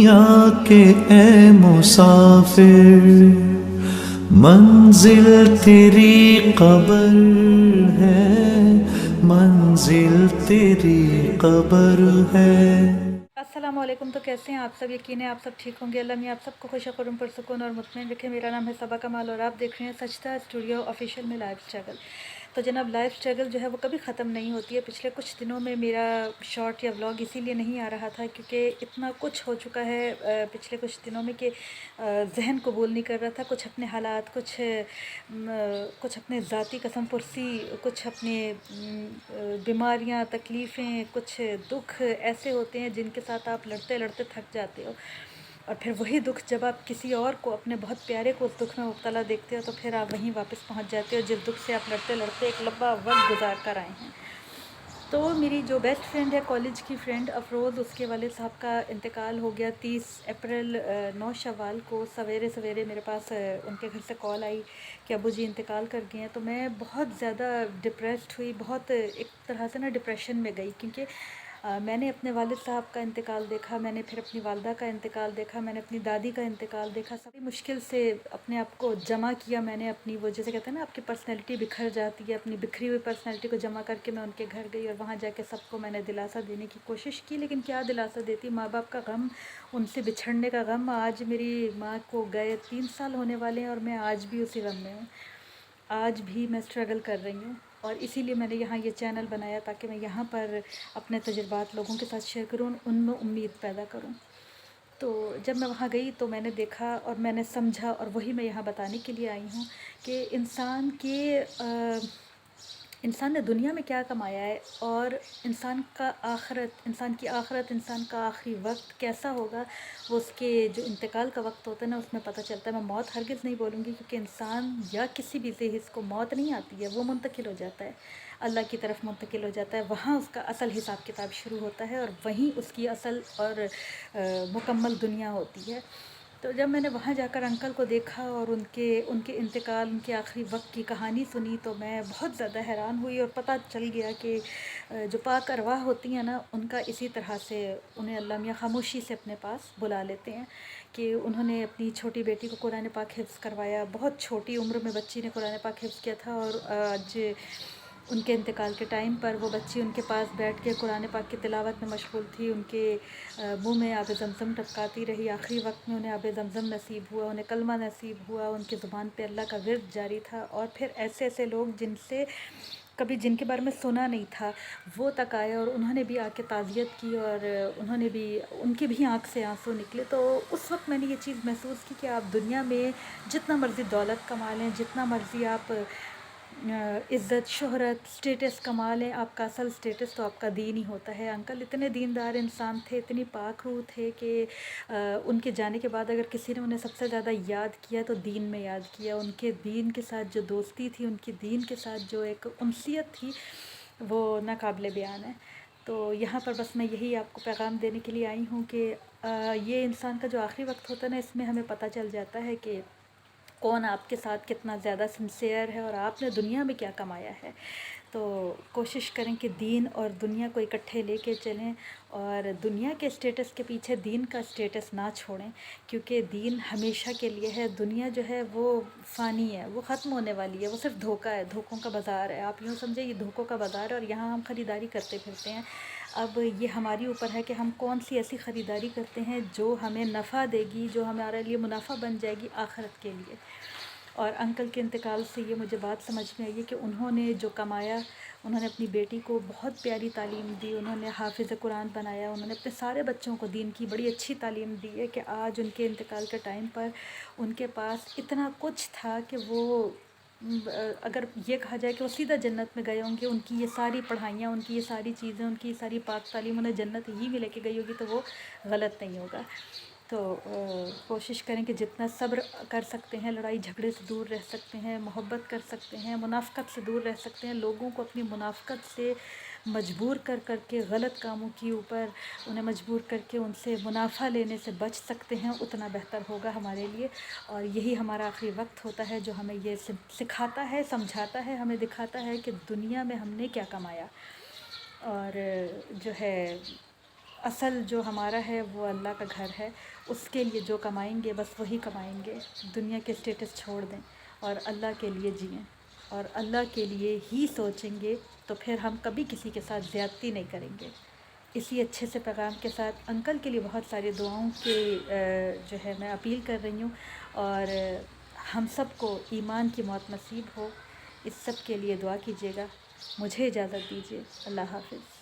دنیا کے اے مسافر، منزل تیری قبر ہے، منزل تیری قبر ہے۔ السلام علیکم، تو کیسے ہیں آپ سب؟ یقین ہے آپ سب ٹھیک ہوں گے۔ اللہ میاں آپ سب کو خوش خرم پرسکون اور مطمئن رکھے۔ میرا نام ہے صبا کمال اور آپ دیکھ رہے ہیں سجدہ اسٹوڈیو آفیشیل میں لائف اسٹرگل۔ تو جناب، لائف اسٹرگل جو ہے وہ کبھی ختم نہیں ہوتی ہے۔ پچھلے کچھ دنوں میں میرا شارٹ یا ولاگ اسی لیے نہیں آ رہا تھا کیونکہ اتنا کچھ ہو چکا ہے پچھلے کچھ دنوں میں کہ ذہن قبول نہیں کر رہا تھا۔ کچھ اپنے حالات، کچھ اپنے ذاتی قسم پرسی، کچھ اپنے بیماریاں، تکلیفیں، کچھ دکھ ایسے ہوتے ہیں جن کے ساتھ آپ لڑتے لڑتے تھک جاتے ہو، اور پھر وہی دکھ جب آپ کسی اور کو، اپنے بہت پیارے کو اس دکھ میں مبتلا دیکھتے ہو تو پھر آپ وہیں واپس پہنچ جاتے ہو جس دکھ سے آپ لڑتے لڑتے ایک لمبا وقت گزار کر آئے ہیں۔ تو میری جو بیسٹ فرینڈ ہے، کالج کی فرینڈ افروز، اس کے والد صاحب کا انتقال ہو گیا 30 اپریل 9 شوال کو سویرے سویرے میرے پاس ان کے گھر سے کال آئی کہ ابو جی انتقال کر گئے ہیں۔ تو میں بہت زیادہ ڈپریسڈ ہوئی، بہت ایک طرح سے ڈپریشن میں گئی، کیونکہ میں نے اپنے والد صاحب کا انتقال دیکھا، میں نے پھر اپنی والدہ کا انتقال دیکھا، میں نے اپنی دادی کا انتقال دیکھا۔ سبھی مشکل سے اپنے آپ کو جمع کیا میں نے، اپنی وہ جیسے کہتے ہیں نا آپ کی پرسنالٹی بکھر جاتی ہے، اپنی بکھری ہوئی پرسنالٹی کو جمع کر کے میں ان کے گھر گئی اور وہاں جا کے سب کو میں نے دلاسا دینے کی کوشش کی، لیکن کیا دلاسا دیتی؟ ماں باپ کا غم، ان سے بچھڑنے کا غم۔ آج میری ماں کو گئے 3 سال ہونے والے ہیں اور میں آج بھی اسی غم میں ہوں، آج بھی میں اسٹرگل کر رہی ہوں، اور اسی لیے میں نے یہاں یہ چینل بنایا تاکہ میں یہاں پر اپنے تجربات لوگوں کے ساتھ شیئر کروں، ان میں امید پیدا کروں۔ تو جب میں وہاں گئی تو میں نے دیکھا اور میں نے سمجھا، اور وہی میں یہاں بتانے کے لیے آئی ہوں کہ انسان نے دنیا میں کیا کمایا ہے، اور انسان کی آخرت، انسان کا آخری وقت کیسا ہوگا، وہ اس کے جو انتقال کا وقت ہوتا ہے نا، اس میں پتہ چلتا ہے۔ میں موت ہرگز نہیں بولوں گی، کیونکہ انسان یا کسی بھی ذہن کو موت نہیں آتی ہے، وہ منتقل ہو جاتا ہے، اللہ کی طرف منتقل ہو جاتا ہے، وہاں اس کا اصل حساب کتاب شروع ہوتا ہے، اور وہیں اس کی اصل اور مکمل دنیا ہوتی ہے۔ تو جب میں نے وہاں جا کر انکل کو دیکھا اور ان کے انتقال، ان کے آخری وقت کی کہانی سنی، تو میں بہت زیادہ حیران ہوئی، اور پتہ چل گیا کہ جو پاک ارواح ہوتی ہیں نا، ان کا اسی طرح سے انہیں اللہ میاں خاموشی سے اپنے پاس بلا لیتے ہیں، کہ انہوں نے اپنی چھوٹی بیٹی کو قرآن پاک حفظ کروایا، بہت چھوٹی عمر میں بچی نے قرآن پاک حفظ کیا تھا، اور آج ان کے انتقال کے ٹائم پر وہ بچی ان کے پاس بیٹھ کے قرآن پاک کی تلاوت میں مشغول تھی، ان کے منہ میں آب زمزم ٹپکاتی رہی۔ آخری وقت میں انہیں آب زمزم نصیب ہوا، انہیں کلمہ نصیب ہوا، ان کی زبان پہ اللہ کا ورد جاری تھا، اور پھر ایسے ایسے لوگ جن کے بارے میں سنا نہیں تھا، وہ تک آئے، اور انہوں نے بھی آ کے تعزیت کی، اور ان کی بھی آنکھ سے آنسو نکلے۔ تو اس وقت میں نے یہ چیز محسوس کی کہ آپ دنیا میں جتنا مرضی دولت کما لیں، جتنا مرضی آپ عزت، شہرت، سٹیٹس کما لیں، آپ کا اصل سٹیٹس تو آپ کا دین ہی ہوتا ہے۔ انکل اتنے دیندار انسان تھے، اتنی پاک روح تھے کہ ان کے جانے کے بعد اگر کسی نے انہیں سب سے زیادہ یاد کیا تو دین میں یاد کیا۔ ان کے دین کے ساتھ جو دوستی تھی، ان کی دین کے ساتھ جو ایک انسیت تھی، وہ ناقابل بیان ہے۔ تو یہاں پر بس میں یہی آپ کو پیغام دینے کے لیے آئی ہوں کہ یہ انسان کا جو آخری وقت ہوتا ہے نا، اس میں ہمیں پتہ چل جاتا ہے کہ کون آپ کے ساتھ کتنا زیادہ سنسیئر ہے، اور آپ نے دنیا میں کیا کمایا ہے۔ تو کوشش کریں کہ دین اور دنیا کو اکٹھے لے کے چلیں، اور دنیا کے سٹیٹس کے پیچھے دین کا سٹیٹس نہ چھوڑیں، کیونکہ دین ہمیشہ کے لیے ہے۔ دنیا جو ہے وہ فانی ہے، وہ ختم ہونے والی ہے، وہ صرف دھوکہ ہے، دھوکوں کا بازار ہے۔ آپ یوں سمجھیں یہ دھوکوں کا بازار ہے، اور یہاں ہم خریداری کرتے پھرتے ہیں۔ اب یہ ہماری اوپر ہے کہ ہم کون سی ایسی خریداری کرتے ہیں جو ہمیں نفع دے گی، جو ہمارے لیے منافع بن جائے گی آخرت کے لیے۔ اور انکل کے انتقال سے یہ مجھے بات سمجھ میں آئی ہے کہ انہوں نے جو کمایا، انہوں نے اپنی بیٹی کو بہت پیاری تعلیم دی، انہوں نے حافظ قرآن بنایا، انہوں نے اپنے سارے بچوں کو دین کی بڑی اچھی تعلیم دی ہے، کہ آج ان کے انتقال کے ٹائم پر ان کے پاس اتنا کچھ تھا کہ وہ اگر یہ کہا جائے کہ وہ سیدھا جنت میں گئے ہوں گے، ان کی یہ ساری پڑھائیاں، ان کی یہ ساری چیزیں، ان کی یہ ساری پاک تعلیم انہیں جنت ہی میں لے کے گئی ہوگی، تو وہ غلط نہیں ہوگا۔ تو کوشش کریں کہ جتنا صبر کر سکتے ہیں، لڑائی جھگڑے سے دور رہ سکتے ہیں، محبت کر سکتے ہیں، منافقت سے دور رہ سکتے ہیں، لوگوں کو اپنی منافقت سے مجبور کر کے غلط کاموں کے اوپر انہیں مجبور کر کے ان سے منافع لینے سے بچ سکتے ہیں، اتنا بہتر ہوگا ہمارے لیے۔ اور یہی ہمارا آخری وقت ہوتا ہے جو ہمیں یہ سکھاتا ہے، سمجھاتا ہے، ہمیں دکھاتا ہے کہ دنیا میں ہم نے کیا کمایا، اور جو ہے اصل جو ہمارا ہے وہ اللہ کا گھر ہے، اس کے لیے جو کمائیں گے بس وہی کمائیں گے، دنیا کے اسٹیٹس چھوڑ دیں اور اللہ کے لیے جئیں اور اللہ کے لیے ہی سوچیں گے، تو پھر ہم کبھی کسی کے ساتھ زیادتی نہیں کریں گے۔ اسی اچھے سے پیغام کے ساتھ انکل کے لیے بہت ساری دعاؤں کے جو ہے میں اپیل کر رہی ہوں، اور ہم سب کو ایمان کی موت نصیب ہو، اس سب کے لیے دعا کیجیے گا۔ مجھے اجازت دیجیے، اللہ حافظ۔